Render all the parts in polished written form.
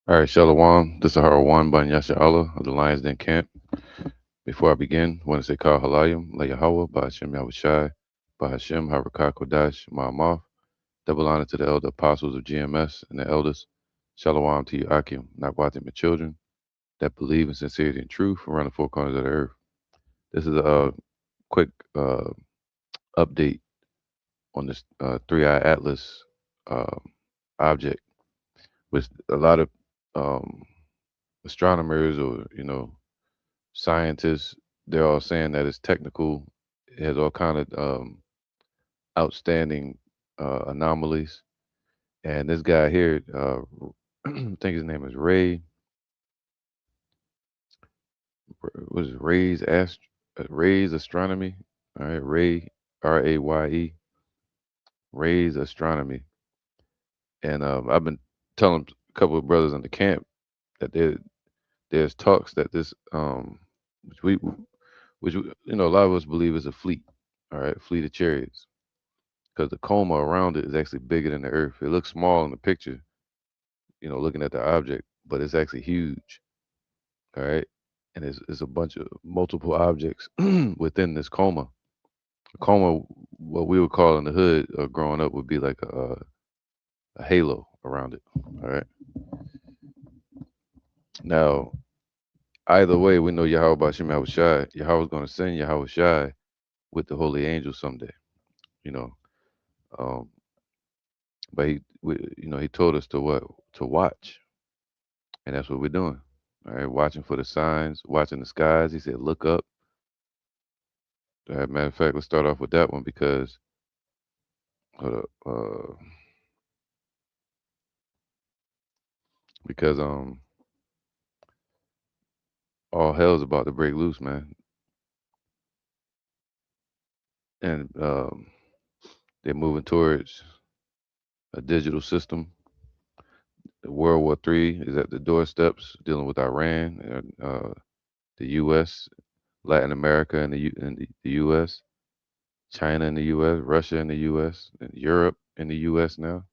All right, Shalom. This is One Ban Yasha Allah of the Lions Den Camp. Before I begin, I want to say Kal Halayim, La Yahweh, Bahashem Yahushai, Bahashem Harakah Kodash, Ma'amaf. Double honor to the elder apostles of GMS and the elders. Shalom to you, Akim, Nakwatim, and children that believe in sincerity and truth around the four corners of the earth. This is a quick update on this three-eye atlas uh, object, which a lot of um, astronomers or scientists, they're all saying that it's technical. It has all kind of outstanding anomalies. And this guy here, I think his name is Ray. What is it? Ray's Astronomy? All right, Ray, Raye, Ray's Astronomy. And I've been telling a couple of brothers in the camp that there's talks that this which we which a lot of us believe is a fleet. All right, fleet of chariots, because the coma around it is actually bigger than the Earth. It looks small in the picture, looking at the object, but it's actually huge. All right, and it's a bunch of multiple objects within this coma. A coma, what we would call in the hood growing up, would be like a halo around it. All right. Now, either way, we know Yahweh Bashim Yahushai. Yahweh's going to send Yahweh Shai with the holy angels someday. You know, um, but he told us to what to watch, and that's what we're doing. All right, watching for the signs, watching the skies. He said, "Look up." Matter of fact, let's start off with that one because hold up, because all hell's about to break loose, man, and they're moving towards a digital system. World War III is at the doorsteps, dealing with Iran and the U.S., Latin America and the U.S., China and the U.S., Russia and the U.S., and Europe and the U.S. now.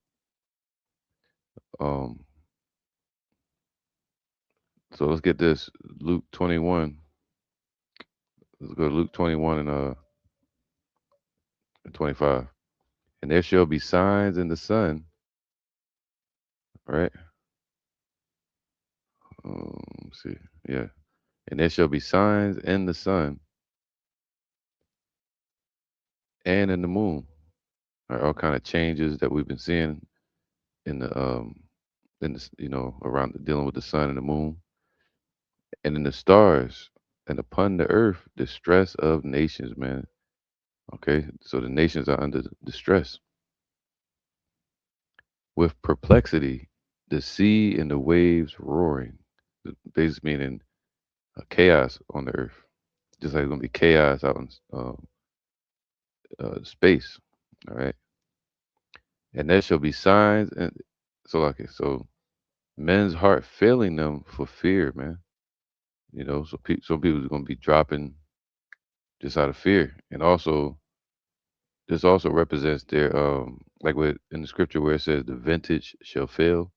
Um, so let's get this Luke 21. Let's go to Luke 21 and 25. And there shall be signs in the sun, right? Let's see. Yeah. And there shall be signs in the sun and in the moon. Right? All kind of changes that we've been seeing in the around dealing with the sun and the moon and in the stars and upon the earth distress of nations, man. Okay, so the nations are under distress with perplexity, the sea and the waves roaring. Basically meaning chaos on the earth, just like it's gonna be chaos out in space. All right, and there shall be signs, and so men's heart failing them for fear, man. So some people are gonna be dropping just out of fear, and also this also represents their like with in the scripture where it says the vintage shall fail.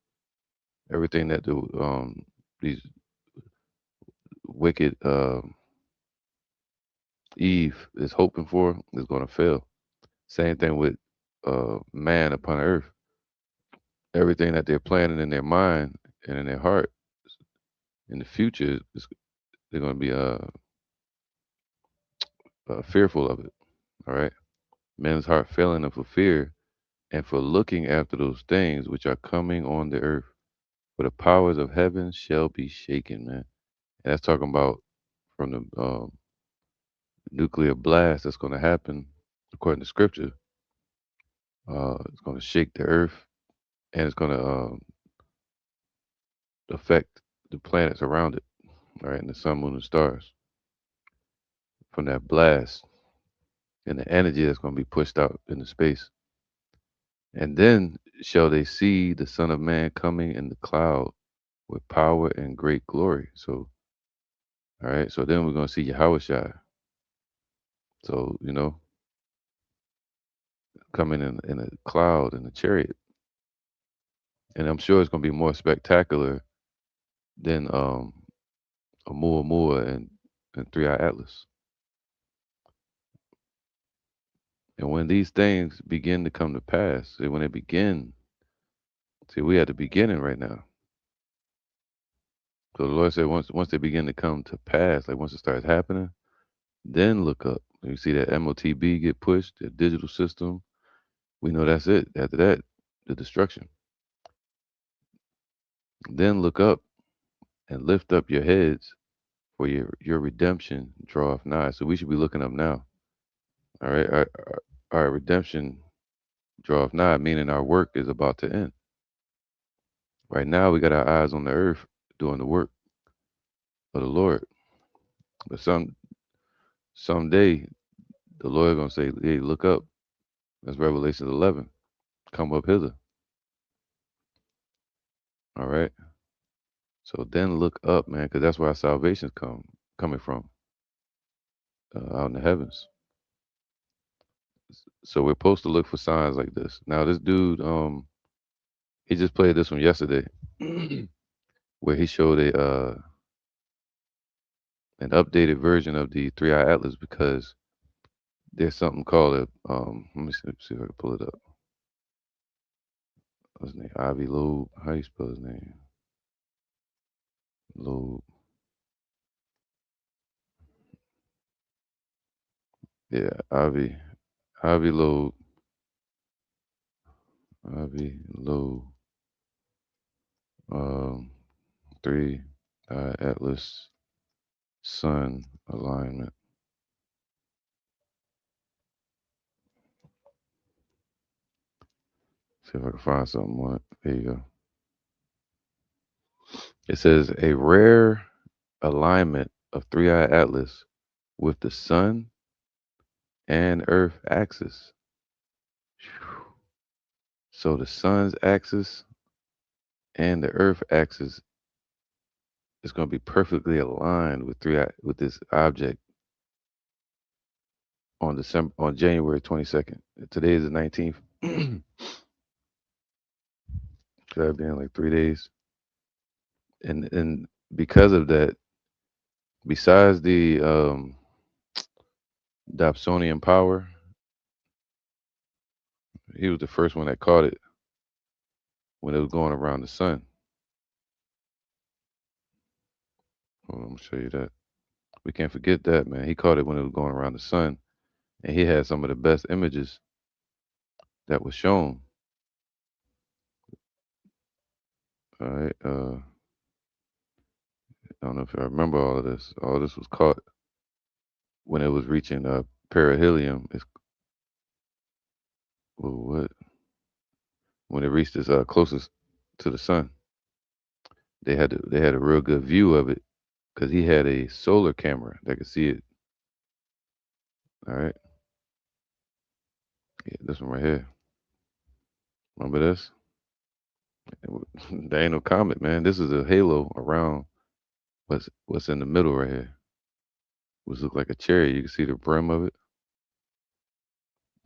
Everything that these wicked Eve is hoping for is going to fail. Same thing with man upon earth. Everything that they're planning in their mind and in their heart in the future, they're going to be fearful of it. All right, men's heart failing them for fear and for looking after those things which are coming on the earth. For the powers of heaven shall be shaken, man. And that's talking about from the nuclear blast that's going to happen, according to scripture. It's going to shake the earth and it's going to affect the planets around it, all right, and the sun, moon, and stars from that blast and the energy that's going to be pushed out into space. And then shall they see the Son of Man coming in the cloud with power and great glory. So, all right, so then we're going to see Yahweh Shai. So, coming in a cloud in a chariot. And I'm sure it's going to be more spectacular then Oumuamua and Three Eye Atlas. And when these things begin to come to pass, see, when they begin, see, we at the beginning right now. So the Lord said, once they begin to come to pass, like once it starts happening, then look up. You see that MOTB get pushed, the digital system. We know that's it. After that, the destruction. Then look up and lift up your heads, for your redemption draweth nigh. So we should be looking up now. All right, our redemption draweth nigh, meaning our work is about to end. Right now, we got our eyes on the earth doing the work of the Lord. But someday the Lord gonna say, "Hey, look up." That's Revelation 11. Come up hither. All right. So then look up, man, because that's where our salvation's coming from, out in the heavens. So we're supposed to look for signs like this. Now, this dude, he just played this one yesterday, where he showed an updated version of the Three Eye Atlas because there's something called let me see if I can pull it up. What's his name? Ivy Loeb. How you spell his name? Loeb. Yeah, Ivy Loeb. Ivy Loeb. Um, Three Eye Atlas Sun alignment. See if I can find something on it. There you go. It says a rare alignment of Three Eye Atlas with the Sun and Earth axis. So the Sun's axis and the Earth axis is going to be perfectly aligned with with this object on January 22nd. Today is the 19th. Could that be in like 3 days? And because of that, besides the Dobsonian power, he was the first one that caught it when it was going around the sun. Hold on, I'm gonna show you that. We can't forget that, man. He caught it when it was going around the sun, and he had some of the best images that was shown. All right. I don't know if I remember all of this. All this was caught when it was reaching perihelion. It's what when it reached its closest to the sun. They had a real good view of it because he had a solar camera that could see it. All right. Yeah, this one right here. Remember this? There ain't no comet, man. This is a halo around what's in the middle right here, which look like a cherry. You can see the brim of it.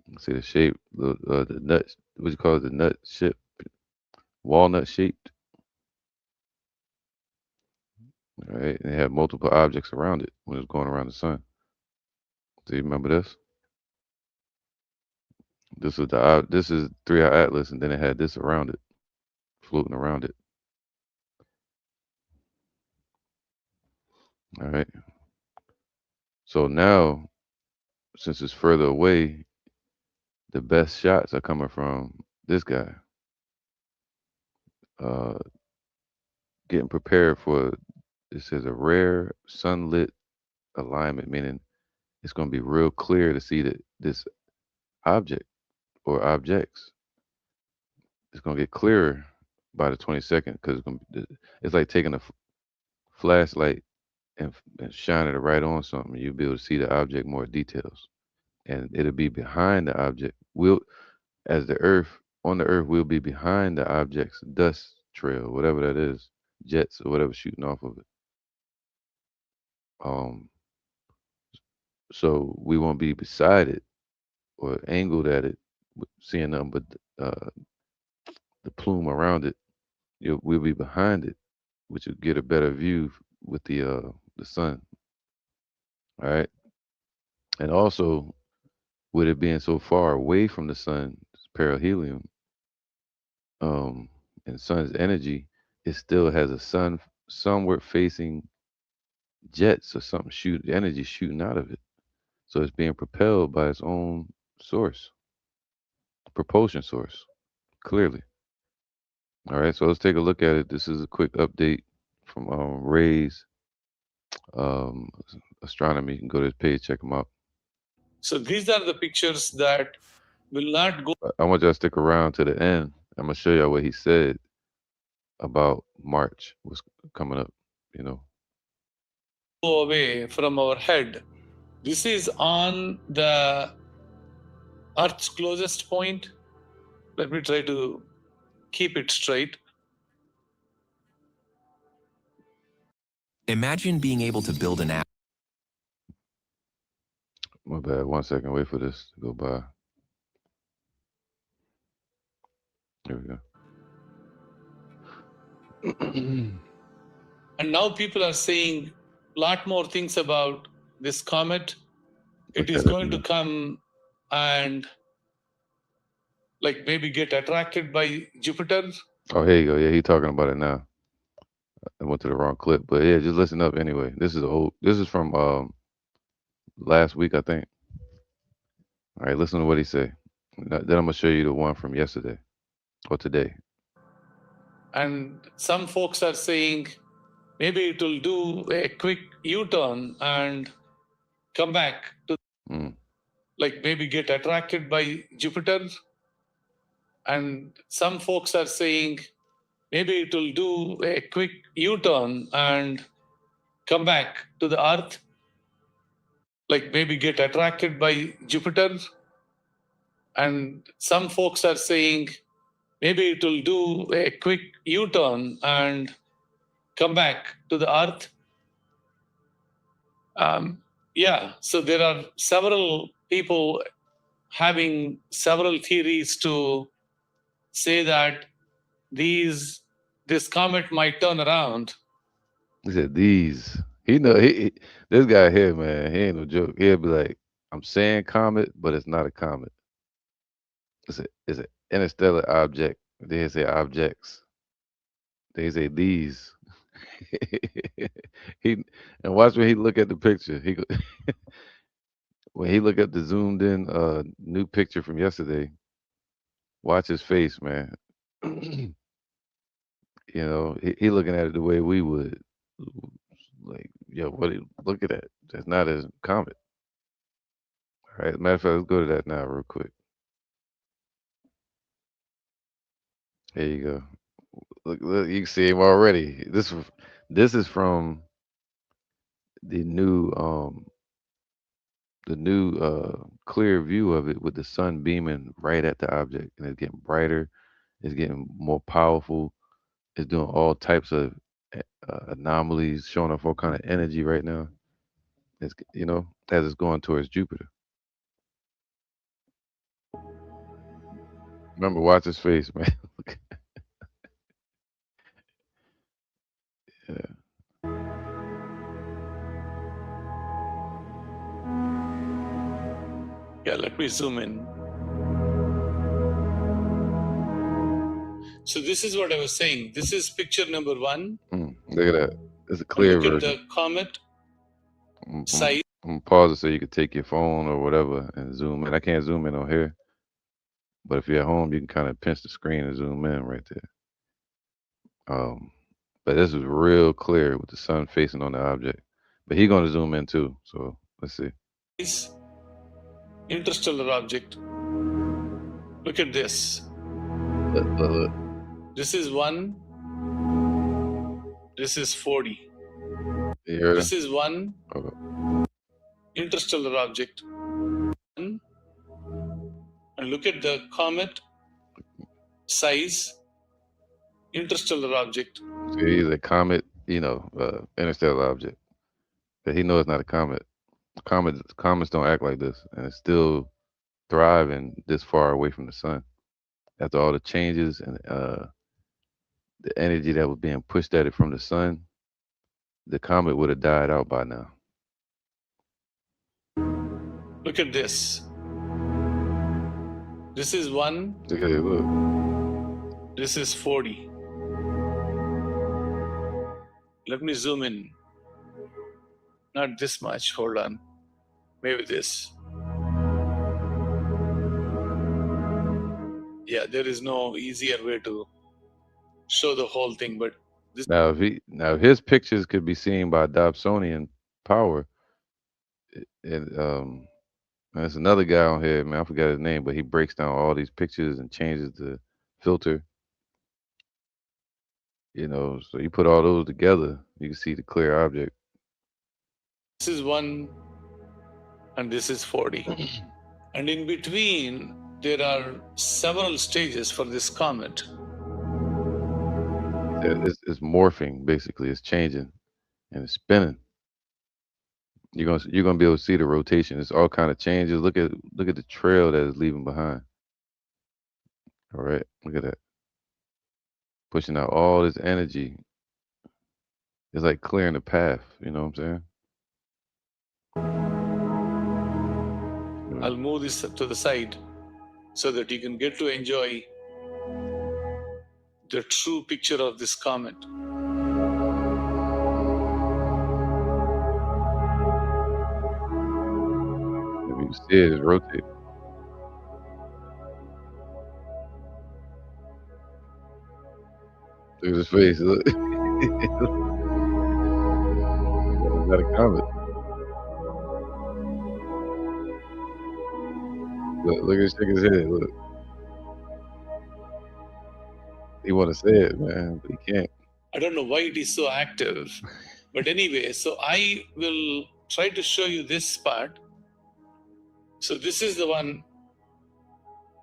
You can see the shape, the nut. What you call it? The nut ship, walnut shaped. All right, and it had multiple objects around it when it was going around the sun. Do you remember this? This is Three Eye Atlas, and then it had this around it, floating around it. All right. So now, since it's further away, the best shots are coming from this guy. Uh, Getting prepared for this is a rare sunlit alignment, meaning it's going to be real clear to see that this object or objects is going to get clearer by the 22nd because it's like taking a flashlight and shining it right on something. You'll be able to see the object more details, and it'll be behind the object. We'll as the Earth on the Earth, we'll be behind the object's dust trail, whatever that is, jets or whatever shooting off of it. Um, so we won't be beside it or angled at it, seeing nothing but the plume around it. We'll be behind it, which would get a better view with the sun. All right, and also with it being so far away from the sun, perihelion, um, and sun's energy, it still has a sunward facing jets or something shoot energy shooting out of it. So it's being propelled by its own source, propulsion source, clearly. All right, so let's take a look at it. This is a quick update from Ray's um, astronomy. You can go to his page, check him out. So these are the pictures that will not go I want y'all to stick around to the end. I'm gonna show y'all what he said about March was coming up. You know, away from our head. This is on the Earth's closest point. Let me try to keep it straight. Imagine being able to build an app. my bad. 1 second, wait for this to go by. Here we go. And now people are saying a lot more things about this comet. It Look is at it going to now. come and like maybe get attracted by Jupiter. Oh, here you go. Yeah, he talking about it now. I went to the wrong clip, but yeah, just listen up anyway. This is old. This is from last week, I think. All right, listen to what he say. Then I'm gonna show you the one from yesterday or today. And some folks are saying maybe it will do a quick U-turn and come back to Mm. like maybe get attracted by Jupiter. And some folks are saying maybe it will do a quick U-turn and come back to the Earth, like maybe get attracted by Jupiter. And some folks are saying maybe it will do a quick U-turn and come back to the Earth. Um, yeah, so there are several people having several theories to say that these this comet might turn around. He said these. He know this guy here, man. He ain't no joke. He'll be like, I'm saying comet, but it's not a comet. It's an interstellar object. They say objects. They say these. he and watch when he look at the picture. When he look at the zoomed in new picture from yesterday. Watch his face, man. He looking at it the way we would. Like, yo, look at that. That's not a comet. All right. Matter of fact, let's go to that now real quick. There you go. Look, you can see him already. This is from the new clear view of it with the sun beaming right at the object, and it's getting brighter, it's getting more powerful, it's doing all types of anomalies, showing off all kind of energy right now. It's as it's going towards Jupiter. Remember, watch his face, man. Yeah. Yeah, let me zoom in. So this is what I was saying. This is picture number one. Look at that. It's a And clear look at version. the comet I'm size. gonna pause it so you can take your phone or whatever and zoom in. I can't zoom in on here, but if you're at home, you can kind of pinch the screen and zoom in right there. Um, but this is real clear with the sun facing on the object. But he's gonna zoom in too. So let's see. Interstellar object. Look at this. Look. This is 1, this is 40. You heard This him? is 1 Okay. interstellar object. And look at the comet size interstellar object. So he's a comet, interstellar object. But he knows it's not a comet. Comets don't act like this, and it's still thriving this far away from the sun after all the changes and the energy that was being pushed at it from the sun, the comet would have died out by now. Look at this. This is 1, Look at it. Look. this is 40. Let me zoom in. Not this much. Hold on. Maybe this. Yeah, there is no easier way to show the whole thing, but this Now if his pictures could be seen by Dobsonian power, and there's another guy on here, man, I forgot his name, but he breaks down all these pictures and changes the filter. So you put all those together, you can see the clear object. is 1 and this is 40. And in between, there are several stages for this comet. It's morphing basically. It's changing and it's spinning. You're gonna be able to see the rotation. It's all kind of changes. Look at the trail that it's leaving behind. All right, look at that, pushing out all this energy. It's like clearing the path. You know what I'm saying? I'll move this to the side so that you can get to enjoy the true picture of this comet. If you see it, it's rotating. Look at his face. Look, it's not a comet. Look at shaking his head. Look, he want to say it, man, but he can't. I don't know why it is so active, but anyway, so I will try to show you this part. So this is the one,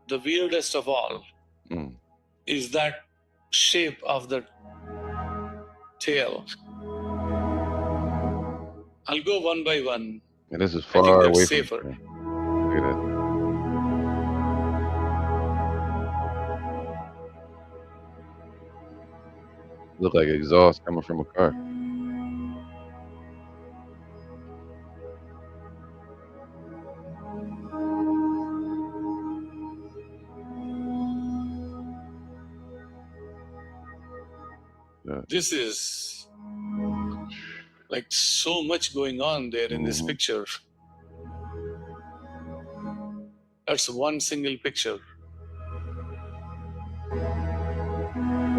the weirdest of all Mm. is that shape of the tail. I'll go one by one. And this is I think far that's away from the safer. sun. Look at that. Look like exhaust coming from a car. Yeah. This is like so much going on there in this Hmm. picture. That's one single picture.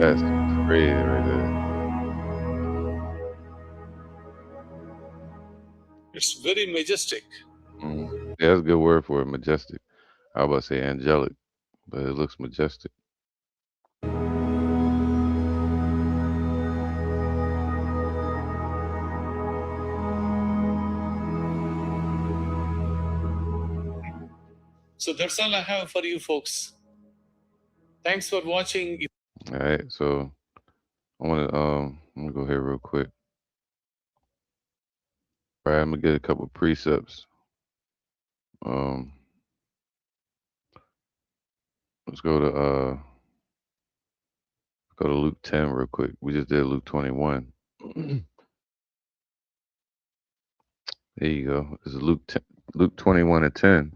That's crazy right there. It's very majestic. Mhm. Yeah, that's a good word for it, majestic. I was about to say angelic, but it looks majestic. So that's all I have for you folks. Thanks for watching. All right, so I'm gonna go here real quick. All right, I'm gonna get a couple precepts. Um, let's go to Luke 10 real quick. We just did Luke 21. There you go. This is Luke 10, Luke 21 and 10.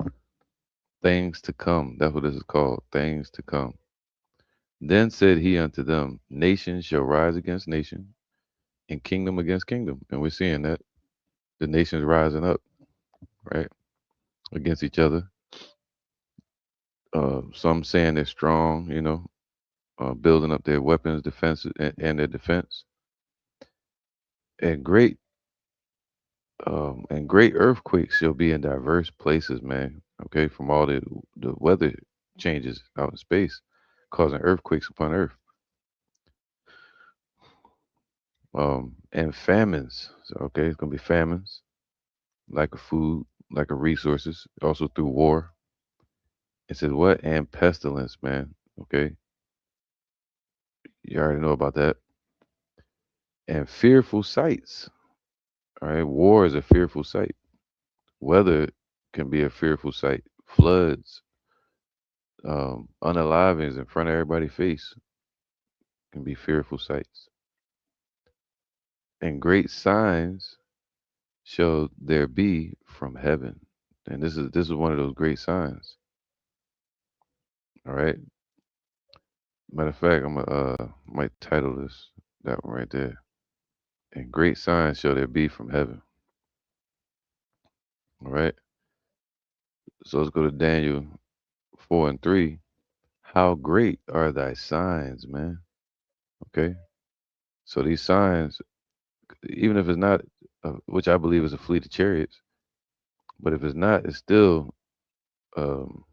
Things to come. That's what this is called. Things to come. Then said he unto them, Nation shall rise against nation, and kingdom against kingdom. And we're seeing that the nations rising up, right, against each other. Some saying they're strong, building up their weapons, defense, and their defense. And great earthquakes shall be in diverse places, man. Okay, from all the weather changes out in space, causing earthquakes upon Earth. And famines. So, okay, it's gonna be famines, lack of food, lack of resources, also through war. It says what? And pestilence, man. Okay, you already know about that. And fearful sights. All right, war is a fearful sight. Weather can be a fearful sight. Floods, unalivings in front of everybody's face. can be fearful sights. And great signs shall there be from heaven. And this is one of those great signs. All right. Matter of fact, I'm gonna might title this that one right there. And great signs shall there be from heaven. All right. So let's go to Daniel 4:3. How great are thy signs, man? Okay. So these signs, even if it's not, which I believe is a fleet of chariots, but if it's not, it's still um,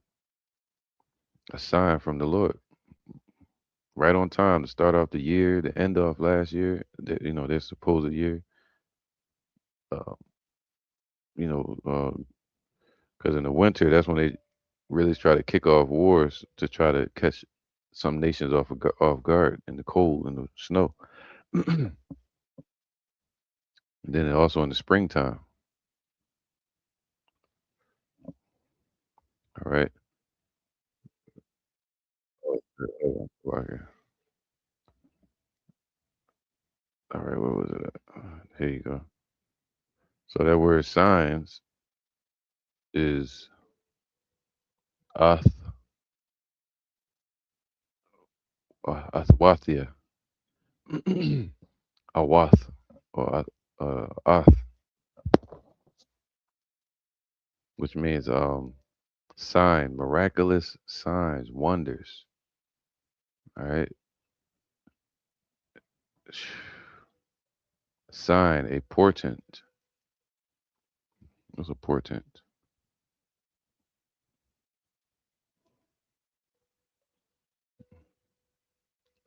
a sign from the Lord. Right on time to start off the year, to end off last year, their supposed year. Uh, because in the winter, that's when they really try to kick off wars to try to catch some nations off guard in the cold and the snow. And then also in the springtime. All right. All right, where was it at? Here you go. So that word signs is ath athwathia, awath, or ath, which means sign, miraculous signs, wonders. All right, sign, a portent. What's a portent?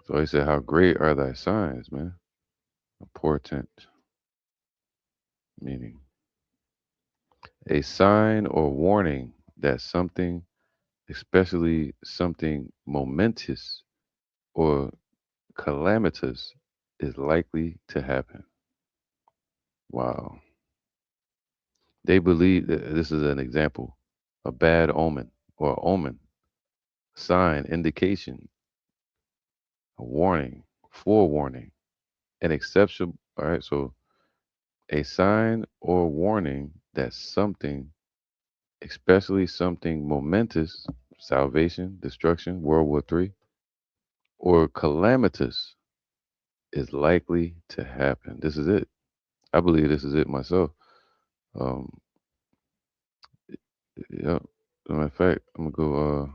So he said, "How great are thy signs, man?" A portent, meaning a sign or warning that something, especially something momentous or calamitous, is likely to happen. Wow. They believe that this is an example, a bad omen or omen, sign, indication, a warning, forewarning, an exception. All right, so a sign or warning that something, especially something momentous, salvation, destruction, World War III, or calamitous, is likely to happen. This is it. I believe this is it myself. Um, yeah. As a matter of fact, I'm gonna go.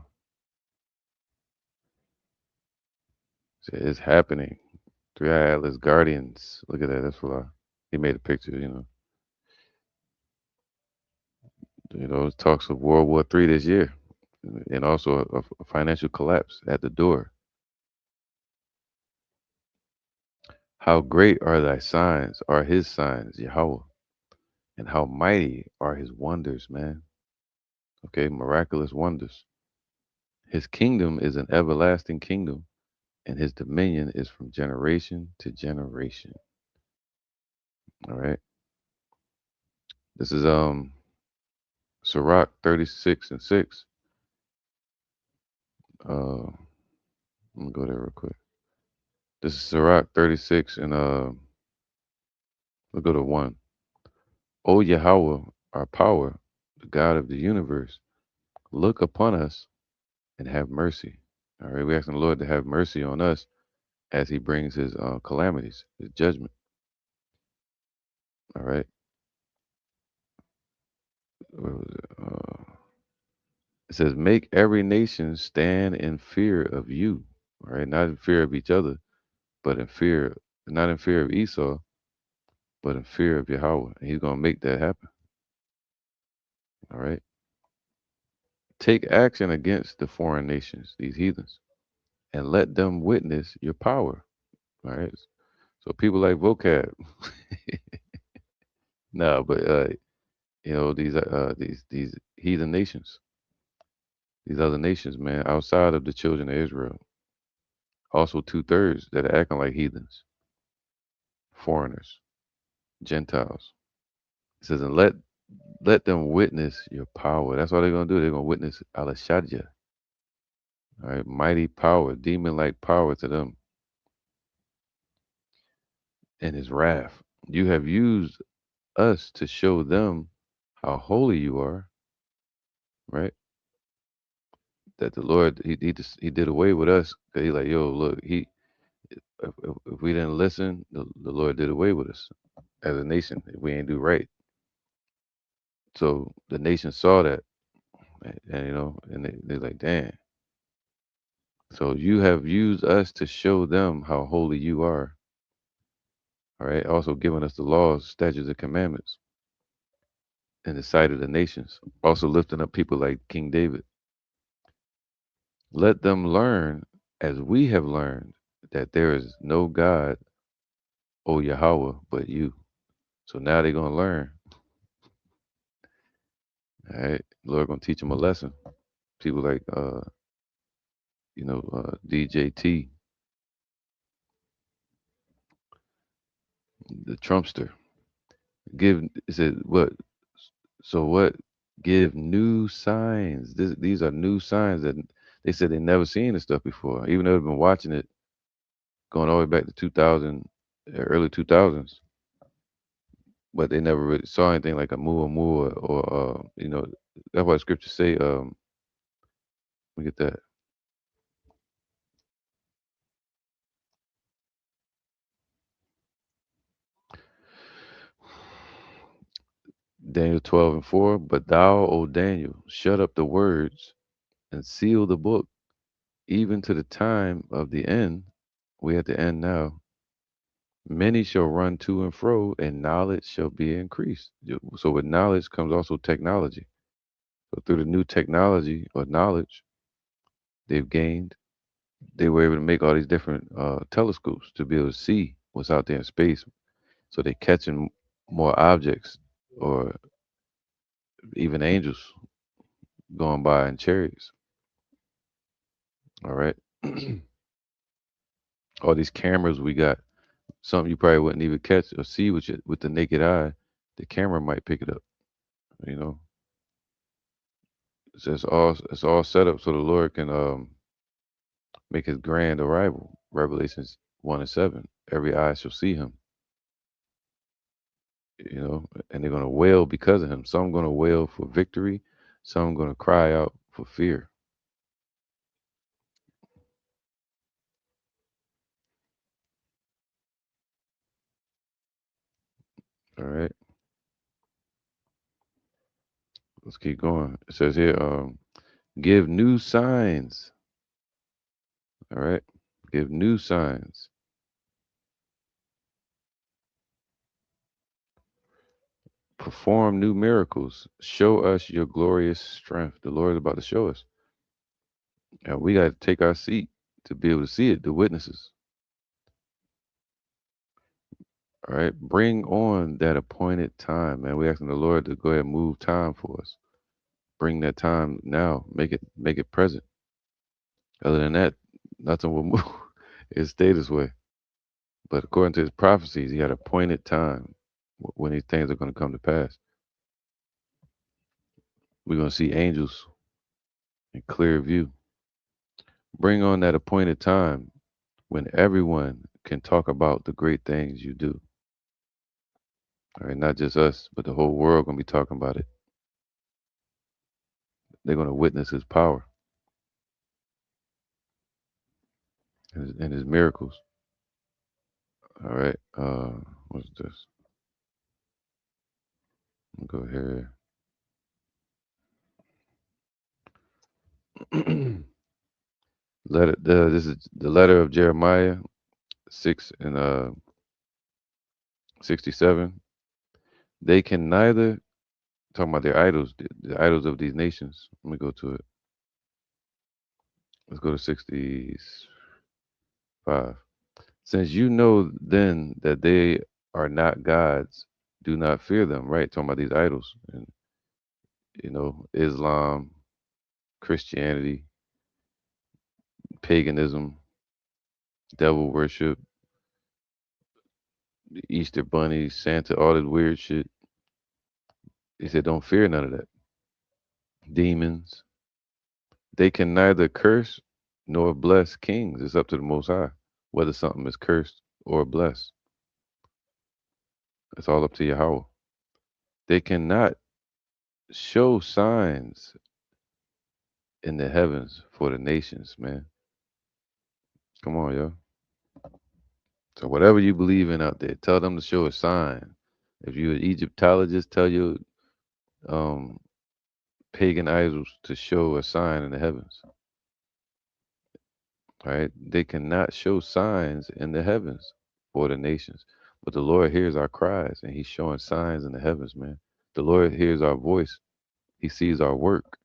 Say it's happening. Three Eye Atlas Guardians. Look at that. That's what he made a picture. It talks of World War III this year, and also a financial collapse at the door. How great are thy signs? Are his signs, Yahweh, and how mighty are his wonders, man. Okay, miraculous wonders. His kingdom is an everlasting kingdom, and his dominion is from generation to generation. All right. This is Sirach 36:6. I'm gonna go there real quick. This is Sirach 36 and we'll go to 1. O Yahweh, our power, the God of the universe, look upon us and have mercy. All right, we asking the Lord to have mercy on us as He brings His calamities, His judgment. All right, where was it? It says, "Make every nation stand in fear of you." All right, not in fear of each other, but in fear, not in fear of Esau, but in fear of Yahweh. And He's gonna make that happen. All right. Take action against the foreign nations, these heathens, and let them witness your power. All right. So people like vocab, no, but these heathen nations, these other nations, man, outside of the children of Israel, also 2/3 that are acting like heathens, foreigners, Gentiles. It says, and let them witness your power. That's all they're gonna do. They're gonna witness Alashadja, all right, mighty power, demon like power to them. in his wrath. You have used us to show them how holy you are, right? That the Lord he did away with us. 'Cause he like, yo, look, if we didn't listen, the Lord did away with us as a nation if we ain't do right. So the nation saw that, and and they're like, damn. So you have used us to show them how holy you are. All right. Also giving us the laws, statutes, and commandments in the sight of the nations. Also lifting up people like King David. Let them learn as we have learned that there is no God, O Yahweh, but you. So now they're gonna learn. All right. Lord gonna teach them a lesson. People like DJT, the Trumpster. Give it said what? So what? Give new signs. These are new signs that they said they never seen this stuff before. Even though they've been watching it going all the way back to 2000, early 2000s, but they never really saw anything like a Muamua or that's why scriptures say. Let me get that. Daniel 12:4. But thou, O Daniel, shut up the words and seal the book, even to the time of the end. We at the end now. Many shall run to and fro, and knowledge shall be increased. So with knowledge comes also technology. So through the new technology or knowledge they've gained, they were able to make all these different telescopes to be able to see what's out there in space. So they're catching more objects or even angels going by in chariots. All right. All these cameras we got, something you probably wouldn't even catch or see with the naked eye. The camera might pick it up. You know, so it's all set up so the Lord can make his grand arrival. Revelations 1:7. Every eye shall see him. And they're gonna wail because of him. Some gonna wail for victory. Some gonna cry out for fear. All right, let's keep going. It says here, give new signs. All right, give new signs. Perform new miracles. Show us your glorious strength. The Lord is about to show us, and we got to take our seat to be able to see it. The witnesses. All right, bring on that appointed time, man. We asking the Lord to go ahead and move time for us. Bring that time now. Make it present. Other than that, nothing will move. It stay this way. But according to his prophecies, he had appointed time when these things are going to come to pass. We're going to see angels in clear view. Bring on that appointed time when everyone can talk about the great things you do. All right, not just us, but the whole world going to be talking about it. They're going to witness his power and his miracles. All right. What's this? Go here. This is the letter of Jeremiah 6 and 67. They can neither talking about their idols, the idols of these nations. Let me go to it. Let's go to 65. Since you know then that they are not gods, do not fear them. Right, talking about these idols and Islam, Christianity, paganism, devil worship, the Easter bunny, Santa, all this weird shit. He said, don't fear none of that. Demons. They can neither curse nor bless kings. It's up to the Most High whether something is cursed or blessed. It's all up to Yahweh. They cannot show signs in the heavens for the nations, man. Come on, yo. So whatever you believe in out there, tell them to show a sign. If you're an Egyptologist, tell your um, pagan idols to show a sign in the heavens. Right? They cannot show signs in the heavens for the nations. But the Lord hears our cries and He's showing signs in the heavens, man. The Lord hears our voice. He sees our work.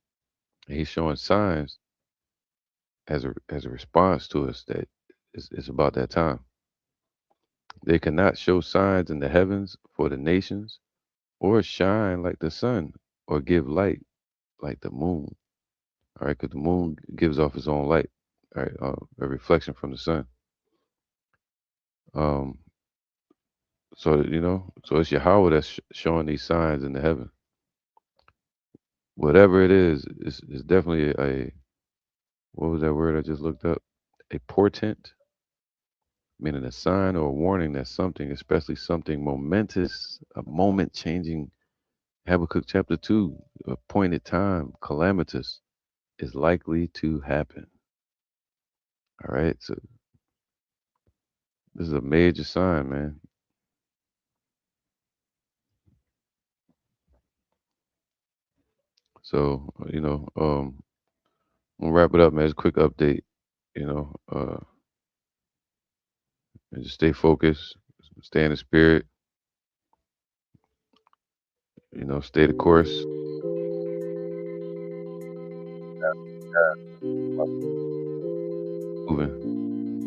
And He's showing signs as a response to us that it's about that time. They cannot show signs in the heavens for the nations, or shine like the sun, or give light like the moon. All right, because the moon gives off its own light, all right, a reflection from the sun. Um, so it's Yahweh that's showing these signs in the heaven. Whatever it is, it's definitely a what was that word I just looked up? A portent, meaning a sign or a warning that something, especially something momentous, a moment changing. Habakkuk chapter 2, appointed time, calamitous, is likely to happen. All right, so this is a major sign, man. So, we'll wrap it up, man. Just a quick update, you know, uh, and just stay focused, stay in the spirit, stay the course, moving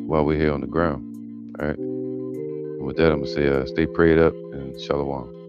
while we're here on the ground. All right. And with that, I'm going to say, stay prayed up and shalom.